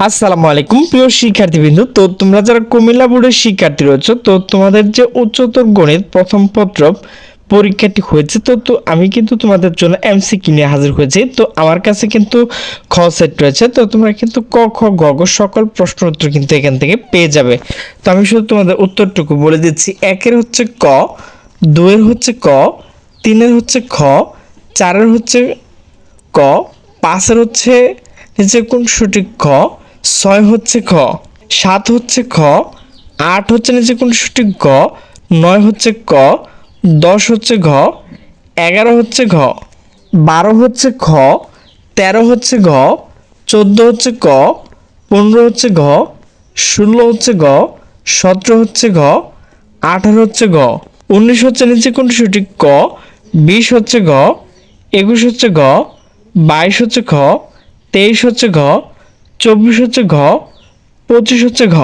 আসসালামু আলাইকুম প্রিয় শিক্ষার্থীবৃন্দ। তো তোমরা যারা কুমিল্লা বোর্ডের শিক্ষার্থী রয়েছে, তো তোমাদের যে উচ্চতর গণিত প্রথম পত্র পরীক্ষাটি হয়েছে, তো আমি কিন্তু তোমাদের জন্য এমসিকিউ নিয়ে হাজির হয়েছি। তো আমার কাছে কিন্তু খ সেট রয়েছে, তো তোমরা কিন্তু ক খ গ ঘ সকল প্রশ্ন উত্তর কিন্তু এখান থেকে পেয়ে যাবে। তো আমি শুধু তোমাদের উত্তরটুকু বলে দিচ্ছি। একের হচ্ছে ক, দুয়ের হচ্ছে ক, তিনের হচ্ছে খ, চারের হচ্ছে ক, পাঁচের হচ্ছে নিচে কোন সঠিক খ, ছয় হচ্ছে খ, সাত হচ্ছে খ, আট হচ্ছে নিচে কোন সঠিক গ, নয় হচ্ছে ক, 10 হচ্ছে ঘ, 11 হচ্ছে ঘ, 12 হচ্ছে খ, 13 হচ্ছে ঘ, 14 হচ্ছে ক, 15 হচ্ছে ঘ, 16 হচ্ছে ঘ, 17 হচ্ছে ঘ, 18 হচ্ছে ঘ, 19 হচ্ছে নিচে কোন সঠিক ক, 20 হচ্ছে ঘ, 21 হচ্ছে ঘ, 22 হচ্ছে ঘ, 23 হচ্ছে ঘ, 24 হচ্ছে ঘ, 25 হচ্ছে ঘ।